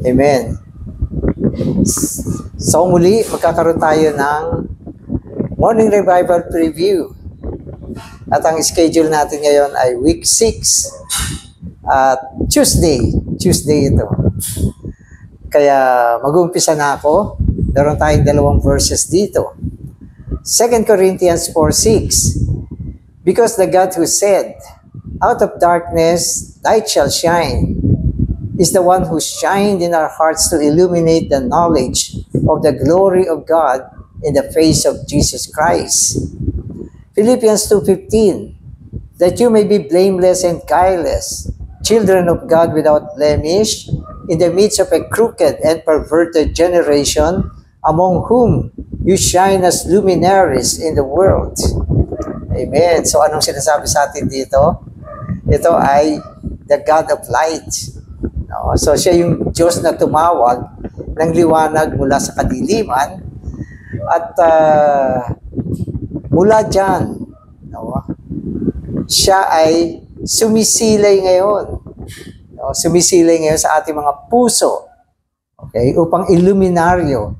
Amen. So muli, magkakaroon tayo ng Morning Revival Preview. At ang schedule natin ngayon ay week 6 at Tuesday. Tuesday ito. Kaya mag-uumpisa na ako. Meron tayong dalawang verses dito. 2 Corinthians 4:6. Because the God who said, out of darkness light shall shine, is the one who shined in our hearts to illuminate the knowledge of the glory of God in the face of Jesus Christ. Philippians 2:15, that you may be blameless and guileless, children of God without blemish, in the midst of a crooked and perverted generation, among whom you shine as luminaries in the world. Amen. So anong sinasabi sa atin dito? Ito ay the God of light. No? So siya yung Diyos na tumawag ng liwanag mula sa kadiliman at mula dyan, no? Siya ay sumisilay ngayon. No? Sumisilay ngayon sa ating mga puso. Okay? Upang iluminaryo,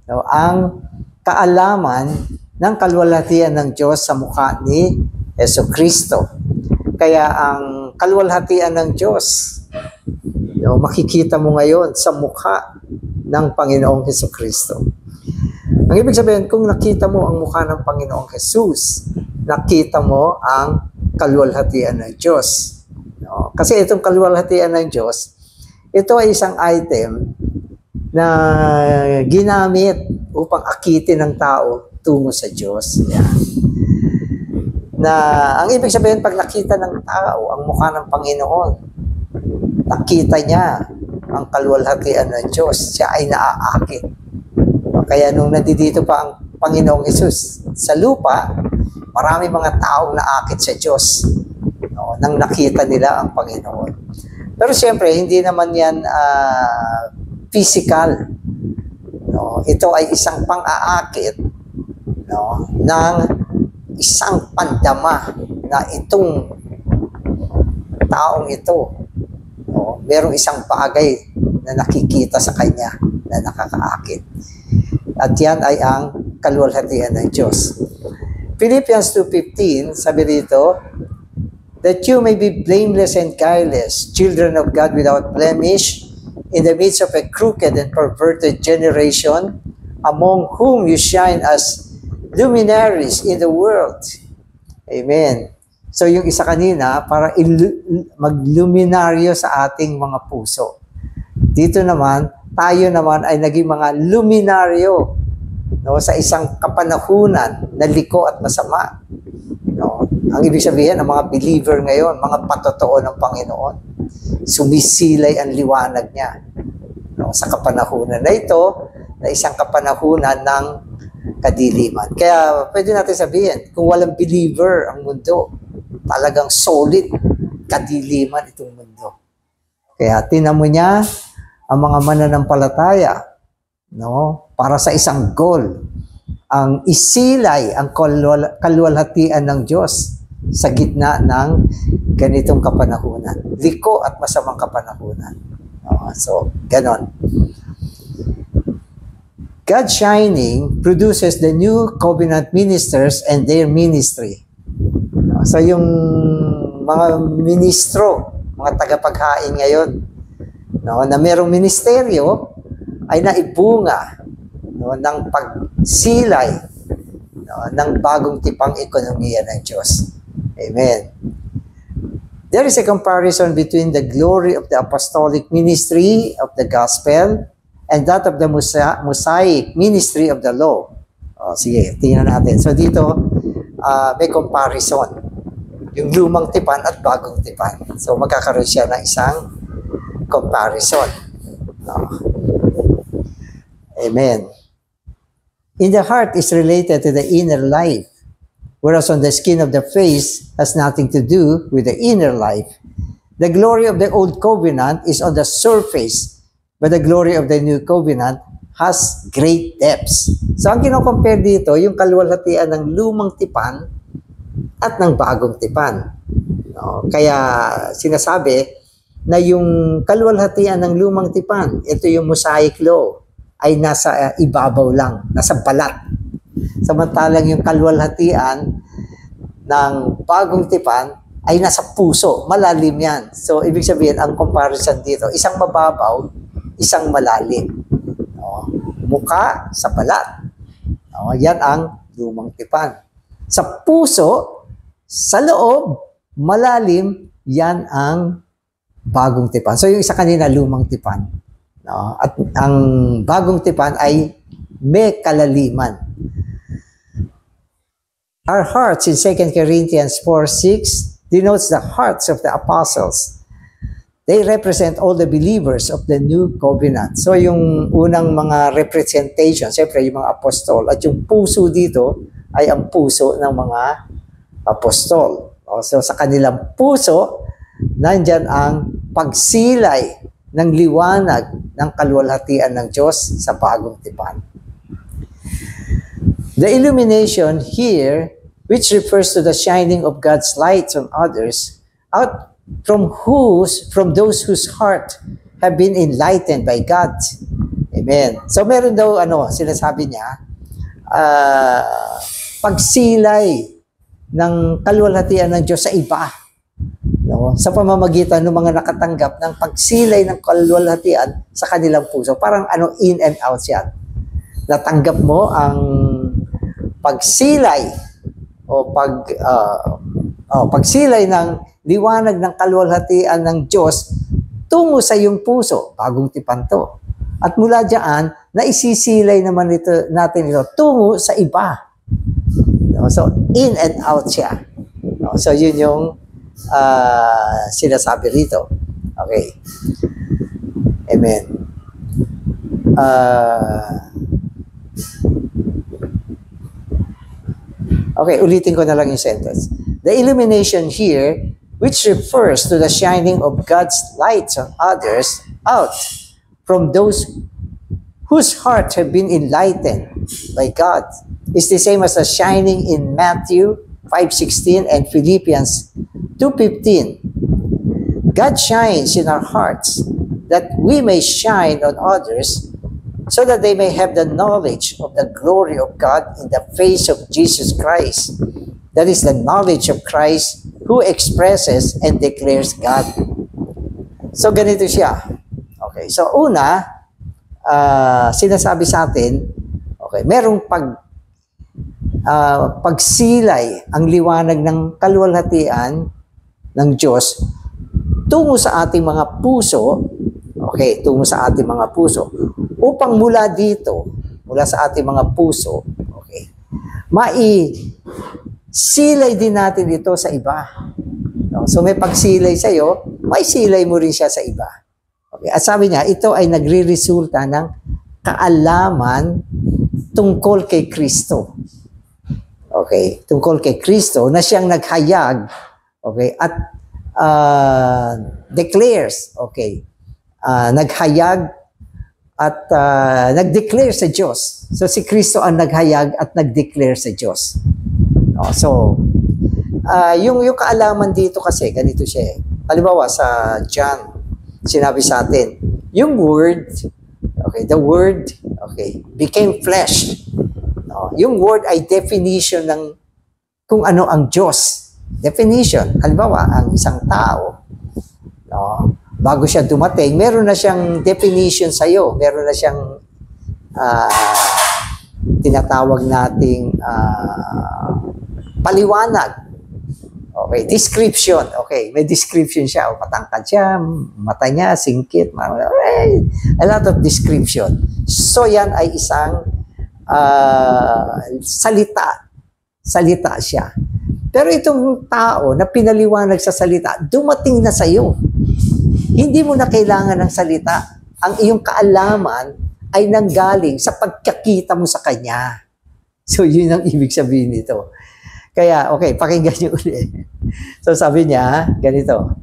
no, ang kaalaman ng kalwalhatian ng Diyos sa mukha ni Jesucristo. Kaya ang kalwalhatian ng Diyos, no, makikita mo ngayon sa mukha ng Panginoong Jesucristo. Ang ibig sabihin, kung nakita mo ang mukha ng Panginoong Jesus, nakita mo ang kalwalhatian ng Diyos. No? Kasi itong kalwalhatian ng Diyos, ito ay isang item na ginamit upang akitin ng tao tungo sa Diyos. Yan. Na ang ibig sabihin, pag nakita ng tao ang mukha ng Panginoon, nakita niya ang kalwalhatian ng Diyos, siya ay naaakit. Kaya nung nandito pa ang Panginoong Hesus sa lupa, marami mga taong naakit sa Diyos, no, nang nakita nila ang Panginoon. Pero siyempre, hindi naman yan physical. No? Ito ay isang pang-aakit, no, ng isang pandama na itong taong ito, no, merong isang bagay na nakikita sa kanya na nakakaakit. At yan ay ang kalwalhatian ng Diyos. Philippians 2:15, sabi dito, that you may be blameless and guileless, children of God without blemish, in the midst of a crooked and perverted generation, among whom you shine as luminaries in the world. Amen. So yung isa kanina, para magluminaryo sa ating mga puso. Dito naman, tayo naman ay naging mga luminaryo, no, sa isang kapanahunan na liko at masama. No? Ang ibig sabihin, ang mga believer ngayon, mga patotoo ng Panginoon, sumisilay ang liwanag niya, no, sa kapanahunan na ito, na isang kapanahunan ng kadiliman. Kaya pwede natin sabihin, kung walang believer ang mundo, talagang solid kadiliman itong mundo. Kaya tinan mo niya ang mga mananampalataya, no, para sa isang goal, ang isilay ang kalwalhatian ng Diyos sa gitna ng ganitong kapanahunan. Liko at masamang kapanahunan. So, ganon. God shining produces the new covenant ministers and their ministry. So, yung mga ministro, mga tagapaghain ngayon, no, na merong ministeryo, ay naibunga, no, ng pagsilay, no, ng bagong tipang ekonomiya ng Diyos. Amen. There is a comparison between the glory of the apostolic ministry of the gospel and that of the Mosaic ministry of the law. O, sige, tingnan natin. So dito, may comparison. Yung lumang tipan at bagong tipan. So magkakaroon siya ng isang comparison. No. Amen. In the heart is related to the inner life, whereas on the skin of the face has nothing to do with the inner life. The glory of the old covenant is on the surface, but the glory of the new covenant has great depths. So ang kino-compare dito, yung kalwalhatian ng lumang tipan at ng bagong tipan. No? Kaya sinasabi na yung kaluwalhatian ng lumang tipan, ito yung Mosaic Law, ay nasa ibabaw lang, nasa balat. Samantalang yung kaluwalhatian ng bagong tipan ay nasa puso, malalim yan. So, ibig sabihin, ang comparison dito, isang mababaw, isang malalim. No? Mukha sa balat. No? Yan ang lumang tipan. Sa puso, sa loob, malalim, yan ang bagong tipan. So, yung isa kanina, lumang tipan. No? At ang bagong tipan ay may kalaliman. Our hearts in 2 Corinthians 4:6 denotes the hearts of the apostles. They represent all the believers of the new covenant. So yung unang mga representation, siyempre yung mga apostol, at yung puso dito ay ang puso ng mga apostol. So sa kanilang puso, nandyan ang pagsilay ng liwanag ng kaluwalhatian ng Diyos sa bagong tipan. The illumination here, which refers to the shining of God's light on others, out from those whose heart have been enlightened by God. Amen. So meron daw, sinasabi niya, pagsilay ng kaluwalhatian ng Diyos sa iba. No? Sa pamamagitan ng mga nakatanggap ng pagsilay ng kaluwalhatian sa kanilang puso. Parang in and out yan. Natanggap mo ang pagsilay o pagsilay ng liwanag ng kaluwalhatian ng Diyos tungo sa iyong puso. Bagong tipan to. At mula diyan, naisisilay naman natin ito tungo sa iba. No? So, in and out siya. No? So, yun yung sinasabi rito. Okay. Amen. Okay, ulitin ko na lang yung sentence. The illumination here, which refers to the shining of God's light on others out from those whose hearts have been enlightened by God, is the same as the shining in Matthew 5:16 and Philippians 2:15. God shines in our hearts that we may shine on others so that they may have the knowledge of the glory of God in the face of Jesus Christ. That is the knowledge of Christ who expresses and declares God. So, ganito siya. Okay, so una, sinasabi sa atin, okay, merong pagsilay ang liwanag ng kaluwalhatian ng Diyos tungo sa ating mga puso, okay, tungo sa ating mga puso, upang mula dito, mula sa ating mga puso, okay, silay din natin ito sa iba. No? So may pagsilay sa iyo, may silay mo rin siya sa iba. Okay. At sabi niya, ito ay nagre-resulta ng kaalaman tungkol kay Kristo. Okay, tungkol kay Kristo na siyang naghayag, okay, at declares, okay, naghayag at nag-declare sa Diyos. So si Kristo ang naghayag at nag-declare sa Diyos. No, so yung kaalaman dito kasi ganito siya. Halimbawa sa John, sinabi sa atin, yung word, okay, the word, okay, became flesh. No, yung word ay definition ng kung ano ang Diyos. Definition. Halimbawa, ang isang tao, no, bago siya dumating, meron na siyang definition sa iyo. Meron na siyang tinatawag nating paliwanag. Okay, description. Okay, may description siya. O, matangkad siya, mata niya, singkit. A lot of description. So, yan ay isang salita. Salita siya. Pero itong tao na pinaliwanag sa salita, dumating na sa iyo. Hindi mo na kailangan ng salita. Ang iyong kaalaman ay nanggaling sa pagkakita mo sa Kanya. So, yun ang ibig sabihin nito. Kaya, okay, pakinggan niyo ulit. So, sabi niya, ganito,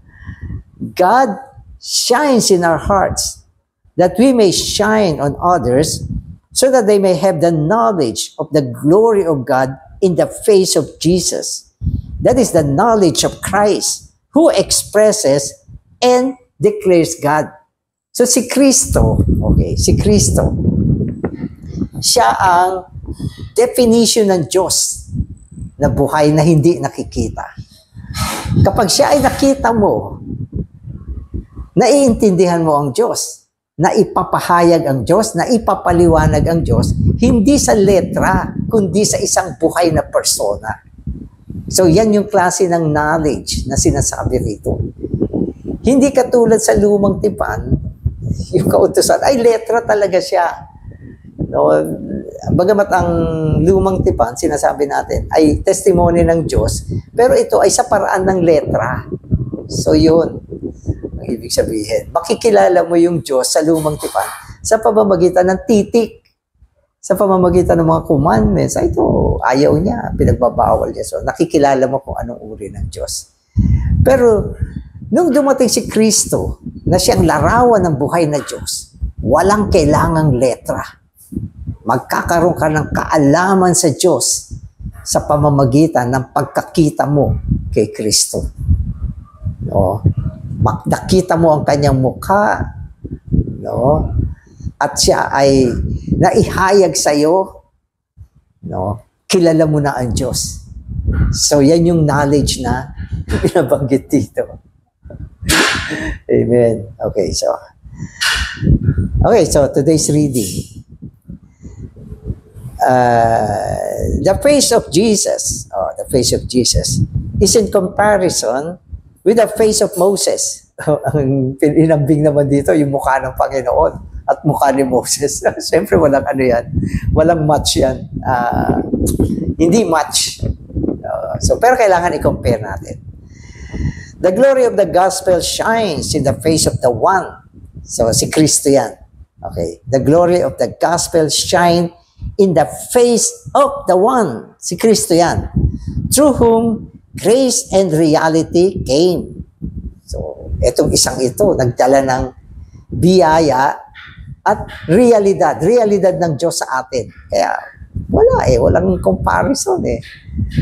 God shines in our hearts that we may shine on others so that they may have the knowledge of the glory of God in the face of Jesus. That is the knowledge of Christ who expresses and declares God. So si Kristo, okay, si Kristo, siya ang definition ng Diyos na buhay na hindi nakikita. Kapag siya ay nakita mo, naiintindihan mo ang Diyos, na ipapahayag ang Diyos, na ipapaliwanag ang Diyos, hindi sa letra, kundi sa isang buhay na persona. So yan yung klase ng knowledge na sinasabi rito. Hindi katulad sa lumang tipan, yung kautusan, ay letra talaga siya. No, bagamat ang lumang tipan, sinasabi natin, ay testimony ng Diyos, pero ito ay sa paraan ng letra. So yun, ang ibig sabihin. Makikilala mo yung Diyos sa lumang tipan sa pamamagitan ng titik, sa pamamagitan ng mga commandments. Ay, ito, ayaw niya, pinagbabawal niya. So nakikilala mo kung anong uri ng Diyos. Pero nung dumating si Kristo, na siyang larawan ng buhay na Diyos, walang kailangang letra. Magkakaroon ka ng kaalaman sa Diyos sa pamamagitan ng pagkakita mo kay Kristo. No? Nakita mo ang kanyang mukha, no? At siya ay naihayag sa iyo, no? Kilala mo na ang Diyos. So yan yung knowledge na binabanggit dito. Amen. Okay, so today's reading. The face of Jesus, the face of Jesus is in comparison with the face of Moses. Ang pinambing naman dito, yung mukha ng Panginoon at mukha ni Moses. Siyempre, walang ano yan. Walang match yan. Hindi match. Pero kailangan i-compare natin. The glory of the gospel shines in the face of the one. So, si Kristo yan. Okay. The glory of the gospel shine in the face of the one. Si Kristo yan. Through whom grace and reality came. So, etong isang ito, nagdala ng biyaya at realidad. Realidad ng Diyos sa atin. Kaya, walang comparison eh.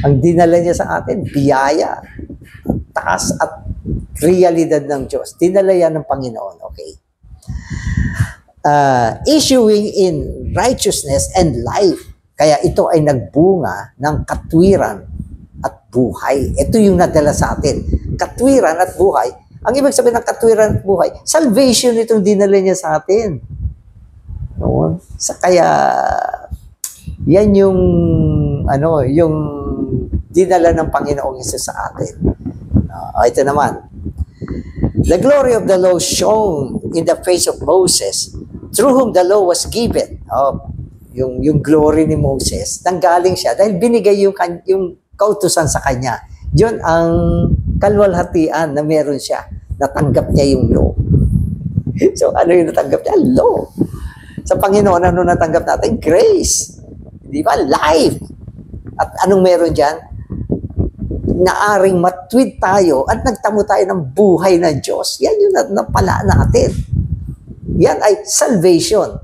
Ang dinala niya sa atin, biyaya, taas at realidad ng Diyos. Dinala yan ng Panginoon. Okay. Issuing in righteousness and life. Kaya ito ay nagbunga ng katwiran at buhay. Ito yung nadala sa atin. Katwiran at buhay. Ang ibig sabihin ng katwiran at buhay, salvation itong dinala niya sa atin. No? Kaya, yan yung, yung dinala ng Panginoong Hesus sa atin. Ito naman. The glory of the law shone in the face of Moses, through whom the law was given. Yung glory ni Moses, nanggaling siya dahil binigay yung kautusan sa kanya. Yun ang kalwalhatian na meron siya. Natanggap niya yung law. So, ano yung natanggap niya? Law. Sa Panginoon, ano natanggap natin? Grace. Di ba? Life. At anong meron dyan? Naaring matwid tayo at nagtamo tayo ng buhay ng Diyos. Yan yung napala natin. Yan ay salvation.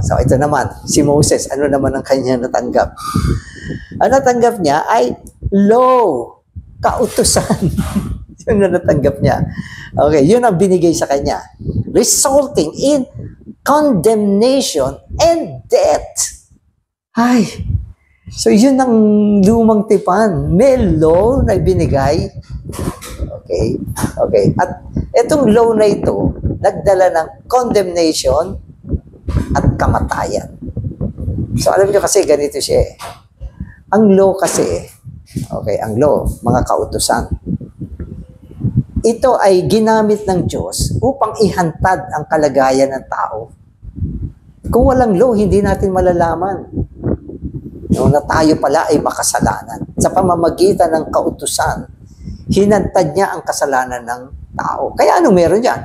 So ito naman, si Moses, ano naman ang kanya natanggap? Ang natanggap niya ay law, kautusan. Yun na natanggap niya. Okay, yun ang binigay sa kanya. Resulting in condemnation and death. Ay, so yun ang lumang tipan. May law na binigay. Okay, okay. At itong law na ito, nagdala ng condemnation at kamatayan. So alam niyo kasi ganito siya eh. Ang law kasi, okay, ang law, mga kautusan, ito ay ginamit ng Diyos upang ihantad ang kalagayan ng tao. Kung walang law, hindi natin malalaman na tayo pala ay makasalanan. Sa pamamagitan ng kautusan, hinantad niya ang kasalanan ng tao. Kaya ano meron dyan?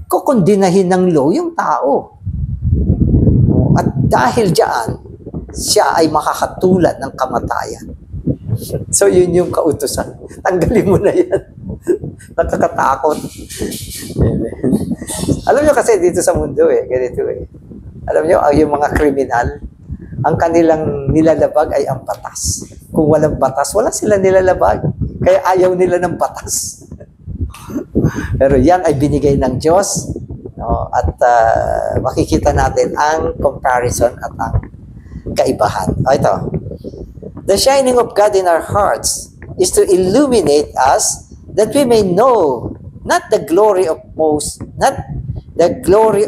Kukundinahin ng law yung tao. At dahil diyan, siya ay makakatulad ng kamatayan. So yun yung kautusan. Tanggalin mo na yan. Nakakatakot. Alam nyo kasi dito sa mundo ganito Alam nyo, yung mga kriminal, ang kanilang nilalabag ay ang batas. Kung walang batas, wala sila nilalabag. Kaya ayaw nila ng batas. Pero yan ay binigay ng Diyos, no? At makikita natin ang comparison at ang kaibahan. Ito. The shining of God in our hearts is to illuminate us that we may know not the glory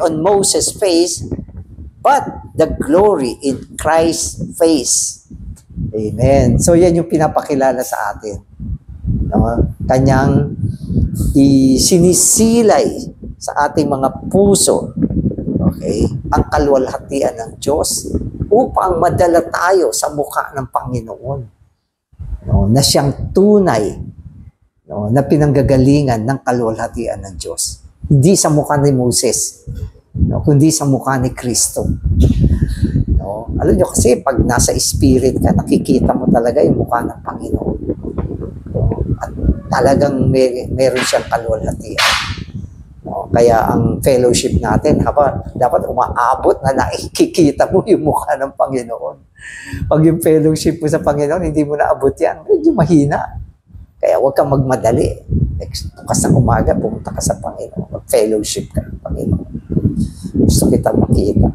on Moses' face, but the glory in Christ's face. Amen. So yan yung pinapakilala sa atin. No? Kanyang isinisilay sa ating mga puso, okay, ang kaluwalhatian ng Diyos upang madala tayo sa mukha ng Panginoon. No? Na siyang tunay, no, na pinanggagalingan ng kaluwalhatian ng Diyos. Hindi sa mukha ni Moses, no, kundi sa mukha ni Kristo. No? Alam nyo kasi, pag nasa spirit ka, nakikita mo talaga yung mukha ng Panginoon. No? At talagang meron siyang kaluwalhatian. No? Kaya ang fellowship natin, dapat umaabot na nakikita mo yung mukha ng Panginoon. Pag yung fellowship mo sa Panginoon, hindi mo naabot yan, medyo mahina. Kaya huwag kang magmadali. Bukas ng umaga, pumunta ka sa Panginoon. Mag-fellowship ka ng Panginoon. Gusto kita makita.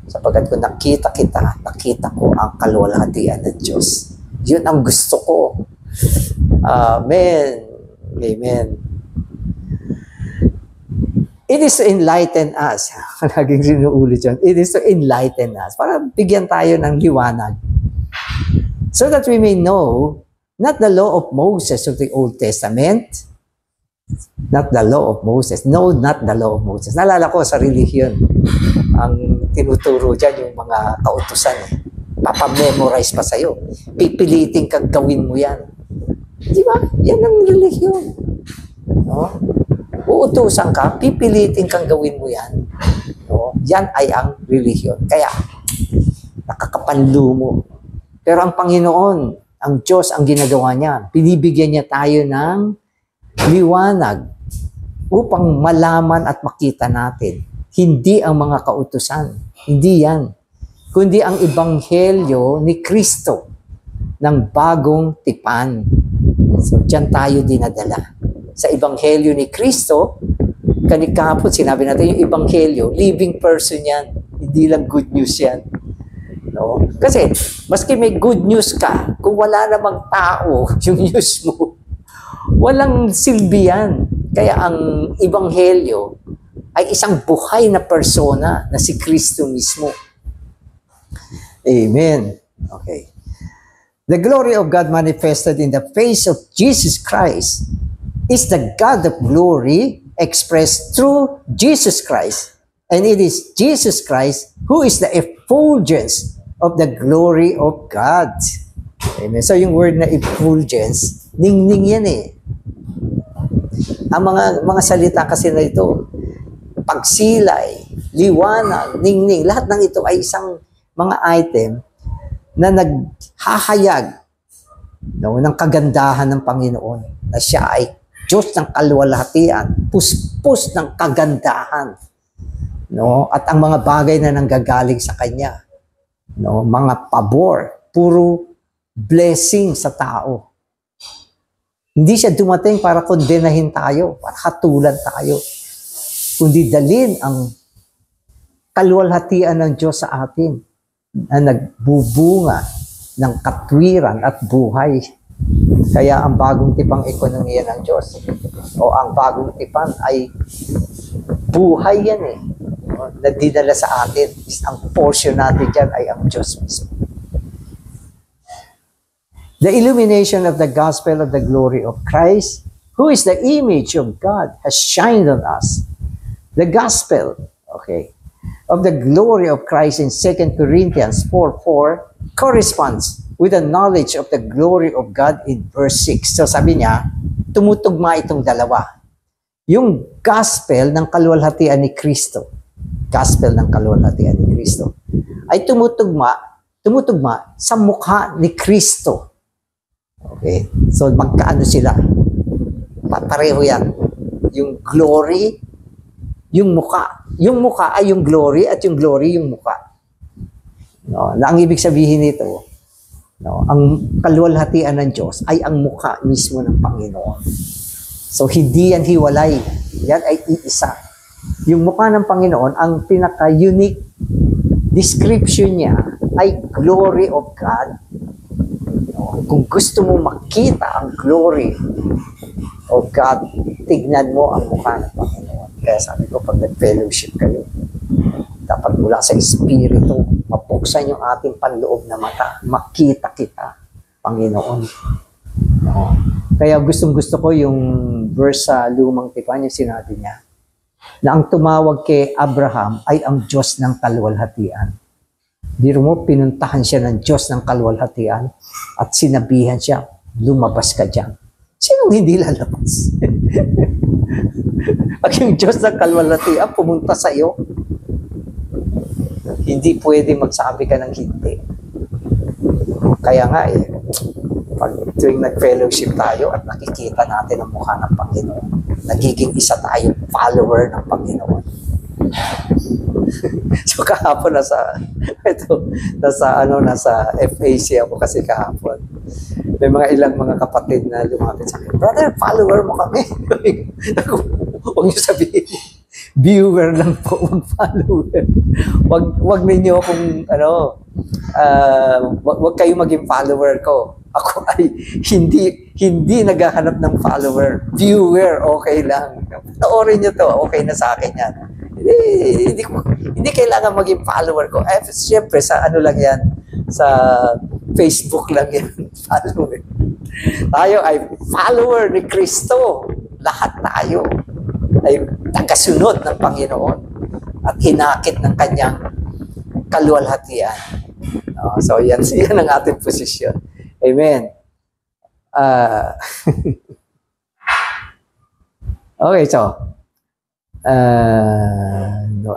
Sapagkat kung nakita ko ang kaluwalhatian ng Diyos. Yun ang gusto ko. Amen. Amen. It is to enlighten us. Laging sinuulit yun. It is to enlighten us. Para bigyan tayo ng liwanag. So that we may know not the law of Moses of the Old Testament. Not the law of Moses. No, not the law of Moses. Naalala ko sa religion. Ang tinuturo dyan yung mga kautusan. Papamemorize pa sa'yo. Pipilitin kang gawin mo yan. Di ba? Yan ang religion. No? Uutusan ka, pipilitin kang gawin mo yan. No? Yan ay ang religion. Kaya, nakakapanlo mo. Pero ang Panginoon, ang Diyos, ang ginagawa niya, binibigyan niya tayo ng liwanag upang malaman at makita natin. Hindi ang mga kautusan. Hindi yan. Kundi ang ebanghelyo ni Kristo ng bagong tipan. So, dyan tayo dinadala. Sa ebanghelyo ni Kristo, kahapon sinabi natin yung ebanghelyo, living person yan. Hindi lang good news yan. No? Kasi, maski may good news ka, kung wala namang tao yung news mo, walang silbi yan. Kaya ang ebanghelyo ay isang buhay na persona na si Kristo mismo. Amen. Okay. The glory of God manifested in the face of Jesus Christ is the God of glory expressed through Jesus Christ. And it is Jesus Christ who is the effulgence of the glory of God. Amen. So yung word na effulgence, ningning yan eh. Ang mga salita kasi na ito, pagsilay, liwanag, ningning, lahat ng ito ay isang mga item na naghahayag, no, ng kagandahan ng Panginoon, na siya ay Diyos ng kaluwalhatian, puspos ng kagandahan, no, at ang mga bagay na nanggagaling sa Kanya, no, mga pabor, puro blessing sa tao. Hindi siya dumating para kondenahin tayo, para hatulan tayo, kundi dalhin ang kaluwalhatian ng Diyos sa atin na nagbubunga ng katwiran at buhay. Kaya ang bagong tipang ekonomiya ng Diyos o ang bagong tipan ay buhay yan eh. Na dinala sa atin. Ang portion natin dyan ay ang Diyos mismo. The illumination of the gospel of the glory of Christ, who is the image of God, has shined on us. The gospel, okay, of the glory of Christ in 2 Corinthians 4:4 corresponds with the knowledge of the glory of God in verse 6. So sabi niya, tumutugma itong dalawa. Yung gospel ng kaluwalhatian ni Kristo, gospel ng kaluwalhatian ni Kristo, ay tumutugma sa mukha ni Kristo. Okay? So magkaano sila? Pareho yan. Yung glory, yung mukha. Yung mukha ay yung glory at yung glory yung mukha. No, na ang ibig sabihin nito, no, ang kaluwalhatian ng Diyos ay ang mukha mismo ng Panginoon. So, hindi yan hiwalay. Yan ay iisa. Yung mukha ng Panginoon, ang pinaka-unique description niya ay glory of God. Kung gusto mo makita ang glory of God, tignan mo ang mukha ng Panginoon. Kaya sabi ko, pag nag-fellowship kayo, dapat mula sa Espiritu, mabuksan yung ating panloob na mata, makita kita, Panginoon. Kaya gustong-gusto ko yung verse sa Lumang Tipan, yung sinabi niya, na ang tumawag kay Abraham ay ang Diyos ng kaluwalhatian. Biro mo, pinuntahan siya ng Diyos ng kaluwalhatian at sinabihan siya, lumabas ka dyan. Sinong hindi lalabas? Pag yung Diyos ng kaluwalhatian pumunta sa iyo, hindi pwede magsabi ka ng hindi. Kaya nga pag tuwing nag-fellowship tayo at nakikita natin ang mukha ng Panginoon, nagiging isa tayo follower ng Panginoon. So kahapon nasa FAC ako kasi kahapon. May ilang mga kapatid na lumapit sa akin, brother, follower mo kami. Huwag niyo sabihin, viewer lang po, mag-follower. Wag ninyo kung wag kayo maging follower ko. Ako ay hindi naghahanap ng follower. Viewer, okay lang. Panoorin nyo to, okay na sa akin yan. Hindi kailangan maging follower ko. Siyempre, sa lang yan, sa Facebook lang yan, follower. Tayo ay follower ni Kristo. Lahat tayo ay tagasunod ng Panginoon at hinakit ng kanyang kaluwalhatian. So, yan ang ating posisyon. Amen. Okay, so,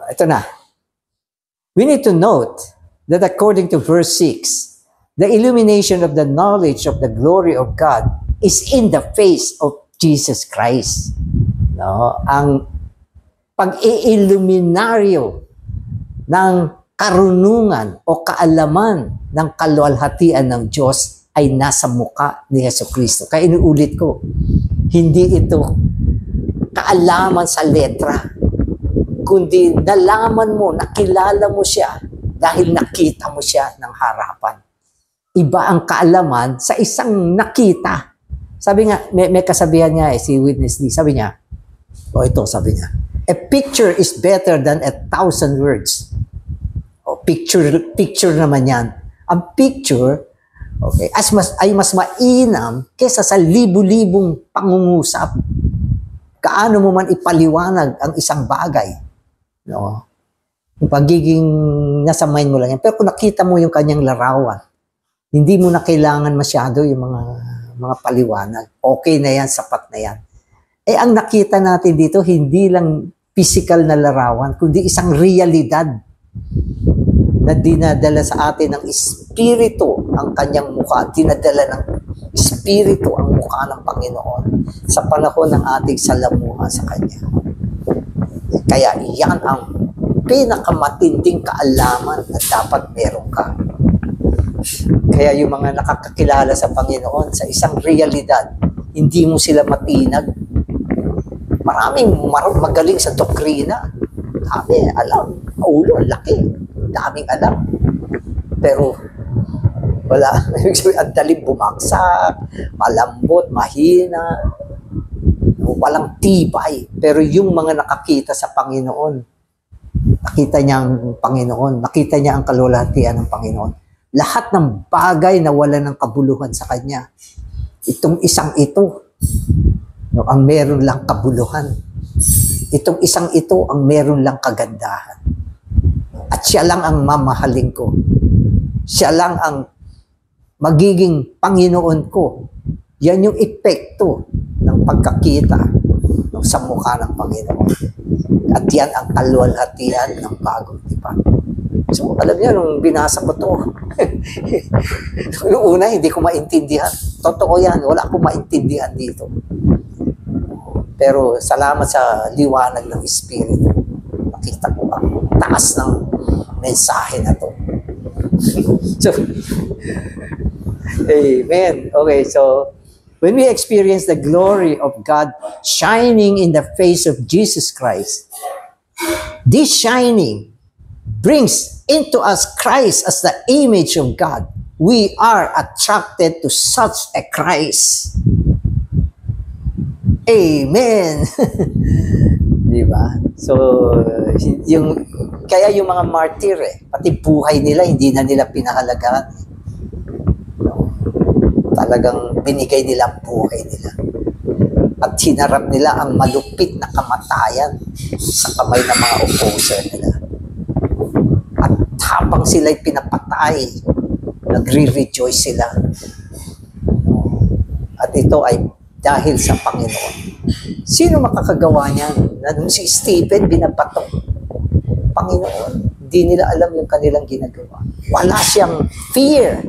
ito na. We need to note that according to verse 6, the illumination of the knowledge of the glory of God is in the face of Jesus Christ. No? Ang pag-iilluminaryo ng karunungan o kaalaman ng kaluwalhatian ng Diyos ay nasa muka ni Jesucristo. Kaya inuulit ko, hindi ito kaalaman sa letra, kundi nalaman mo, nakilala mo siya dahil nakita mo siya ng harapan. Iba ang kaalaman sa isang nakita. Sabi nga, may kasabihan nga si Witness Lee, sabi niya, sabi niya, a picture is better than 1,000 words. Picture naman yan. Ang picture, ay mas mainam kesa sa libu-libong pangungusap. Kaano mo man ipaliwanag ang isang bagay. No? Yung pagiging nasa mind mo lang yan. Pero kung nakita mo yung kanyang larawan, hindi mo na kailangan masyado yung mga paliwanag. Okay na yan, sapat na yan. Ang nakita natin dito, hindi lang physical na larawan, kundi isang realidad na dinadala sa atin ng Espiritu ang kanyang mukha. Dinadala ng Espiritu ang mukha ng Panginoon sa panahon ng ating salamuha sa Kanya. Kaya iyan ang pinakamatinding kaalaman na dapat meron ka. Kaya yung mga nakakakilala sa Panginoon sa isang realidad, hindi mo sila matinag. Maraming magaling sa doktrina. Dami, alam. Ulo, laki. Daming alam. Pero wala. Ang daling bumaksak, malambot, mahina, walang tibay. Pero yung mga nakakita sa Panginoon, nakita niya ang Panginoon, nakita niya ang kaluwalhatian ng Panginoon. Lahat ng bagay na wala ng kabuluhan sa Kanya. Itong isang ito, ang meron lang kabuluhan. Itong isang ito, ang meron lang kagandahan. At siya lang ang mamahalin ko. Siya lang ang magiging Panginoon ko. Yan yung epekto ng pagkakita sa mukha ng Panginoon. At yan ang kaluwalhatian ng bagong tipan. So, alam niyo, nung binasa ko to, noong una, hindi ko maintindihan. Totoo yan, wala akong maintindihan dito. Pero salamat sa liwanag ng Espiritu, nakita ko ang taas ng mensahe na to. So, amen. Okay, so, When we experience the glory of God shining in the face of Jesus Christ, this shining brings into us Christ as the image of God. We are attracted to such a Christ. Amen. Di ba? So, kaya yung mga martyr, pati buhay nila, hindi na nila pinahalagaan. No? Talagang binigay nila ang buhay nila. At hinarap nila ang malupit na kamatayan sa kamay ng mga opposer nila. At habang sila'y pinapatay, nagre-rejoice sila. At ito ay dahil sa Panginoon. Sino makakagawa niyan? Na nung si Stephen binabato, Panginoon, hindi nila alam yung kanilang ginagawa. Wala siyang fear.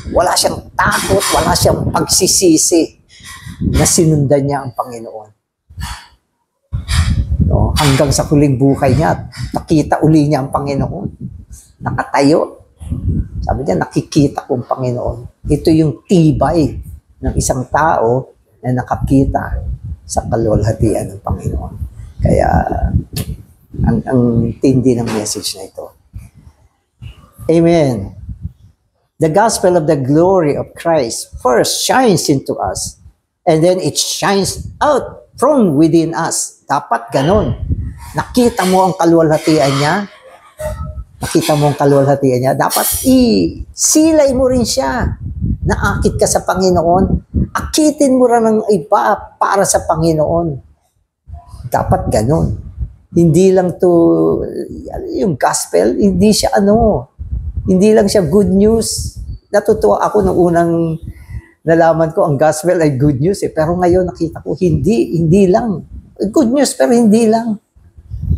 Wala siyang takot. Wala siyang pagsisisi na sinundan niya ang Panginoon. No? Hanggang sa huling buhay niya, nakita uli niya ang Panginoon. Nakatayo. Sabi niya, nakikita ko ang Panginoon. Ito yung tibay ng isang tao na nakakita sa kaluwalhatian ng Panginoon. Kaya, ang tindi ng message na ito. Amen. The gospel of the glory of Christ first shines into us, and then it shines out from within us. Dapat ganon. Nakita mo ang kaluwalhatian niya, dapat isilay mo rin siya. Naakit ka sa Panginoon, akitin mo rin ng iba para sa Panginoon. Dapat ganon. Hindi lang to, yung gospel, hindi siya hindi lang siya good news. Natutuwa ako nung unang nalaman ko ang gospel ay good news pero ngayon nakita ko hindi lang. Good news pero hindi lang.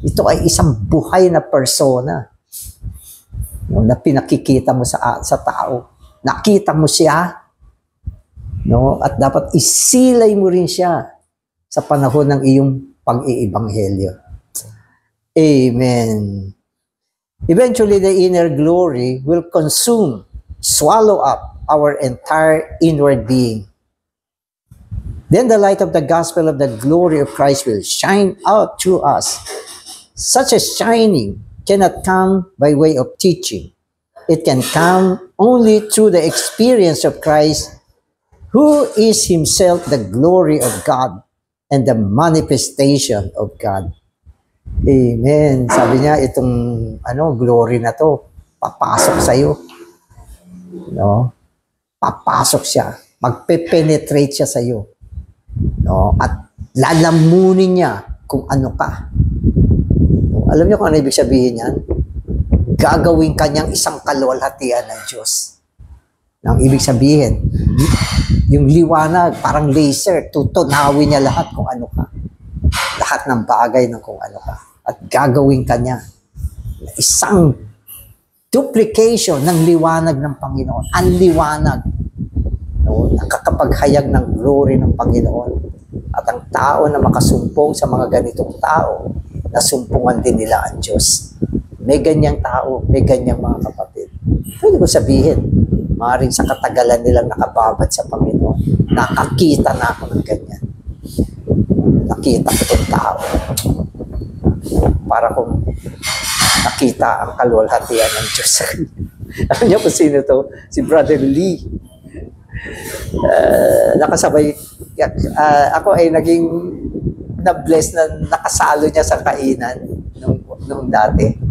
Ito ay isang buhay na persona na pinakikita mo sa tao. Nakita mo siya, no? At dapat isilay mo rin siya sa panahon ng iyong pag-iibanghelyo. Amen. Eventually, the inner glory will swallow up our entire inward being. Then the light of the gospel of the glory of Christ will shine out through us. Such a shining cannot come by way of teaching. It can come only through the experience of Christ, who is himself the glory of God and the manifestation of God. Amen. Sabi niya, itong glory na to, papasok sa'yo. No? Papasok siya. Magpe-penetrate siya sa'yo. No? At lalamunin niya kung ano ka. No? Alam niyo kung ano ibig sabihin yan? Gagawin kanyang isang kaluwalhatian ng Diyos. Ang ibig sabihin, yung liwanag, parang laser, tutunawin niya lahat kung ano ka. Lahat ng bagay ng kung ano ka. At gagawin kanya isang duplication ng liwanag ng Panginoon. Ang liwanag. No? Nakakapaghayag ng glory ng Panginoon. At ang tao na makasumpong sa mga ganitong tao, nasumpungan din nila ang Diyos. May ganyang tao, may ganyang mga kapatid. Pwede ko sabihin, maaaring sa katagalan nilang nakababad sa Panginoon, nakakita na ako ng ganyan. Nakita ko itong tao. Para kung nakita ang kaluwalhatian ng Diyos. Alam niyo kung sino to? Si Brother Lee. Nakasabay, ako ay naging na-bless na nakasalo niya sa kainan nung dati.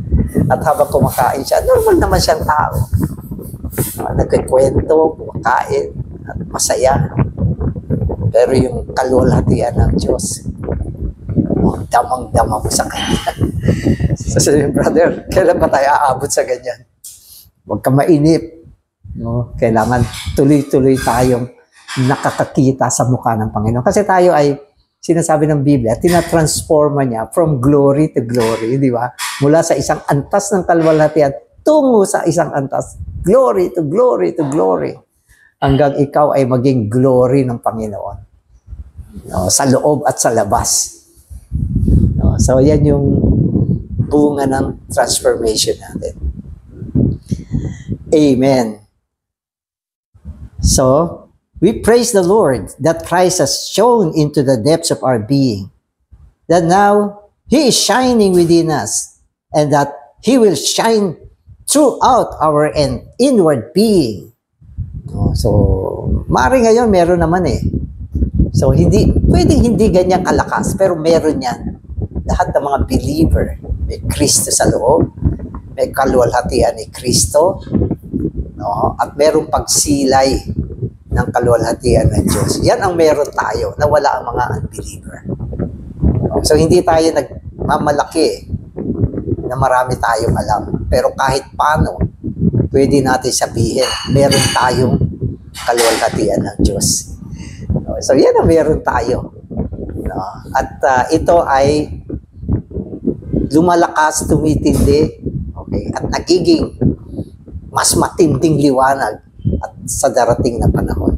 At habang kumakain siya, normal naman siyang tao. Nagkikwento, kumakain, at masaya. Pero yung kaluwalhatian ng Diyos, damang-dama mo sa kanya. Sasabihin, brother, kailan ba tayo aabot sa ganyan? Huwag ka mainip. No? Kailangan tuloy-tuloy tayong nakakakita sa mukha ng Panginoon. Kasi tayo ay, sinasabi ng Biblia, tinatransforma niya from glory to glory, di ba? Mula sa isang antas ng kaluwalhatian, tungo sa isang antas, glory to glory to glory, hanggang ikaw ay maging glory ng Panginoon. No, sa loob at sa labas. No, so, yan yung bunga ng transformation natin. Amen. So, We praise the Lord that Christ has shone into the depths of our being, that now He is shining within us, and that He will shine throughout our inward being. So, maaari ngayon, meron naman eh. So, pwedeng hindi ganyan kalakas, pero meron yan. Lahat ng mga believer, may Kristo sa loob, may kaluwalhatian ni Kristo, no? At merong pagsilay ng kaluwalhatian ng Diyos. Yan ang meron tayo, na wala ang mga unbeliever. So, hindi tayo nagmamalaki na marami tayong alam. Pero kahit paano, pwede natin sabihin, meron tayong kaluwalhatian ng Diyos. So, yan ang meron tayo. No? At ito ay lumalakas, tumitindi, okay? At nagiging mas matinding liwanag at sa darating na panahon.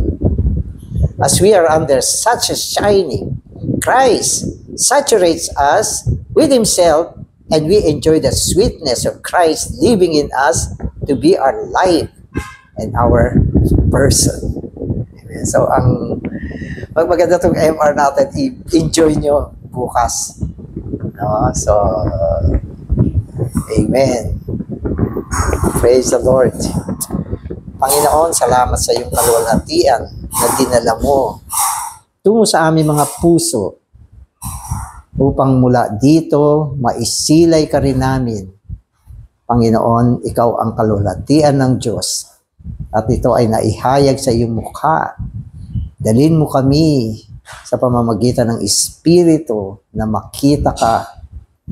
As we are under such a shining, Christ saturates us with Himself, and we enjoy the sweetness of Christ living in us to be our life and our person. So, maganda itong MR natin, i-enjoy nyo bukas. No? So, amen. Praise the Lord. Panginoon, salamat sa iyong kaluwalhatian na dinala mo tungo sa aming mga puso upang mula dito maisilay ka rin namin. Panginoon, ikaw ang kaluwalhatian ng Diyos at ito ay naihayag sa iyong mukha. Dalhin mo kami sa pamamagitan ng Espiritu na makita ka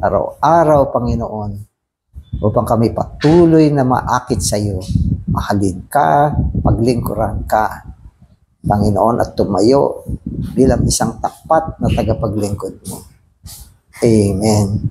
araw-araw, Panginoon, upang kami patuloy na maakit sa iyo. Mahalin ka, paglingkuran ka, Panginoon, at tumayo bilang isang tapat na tagapaglingkod mo. Amen.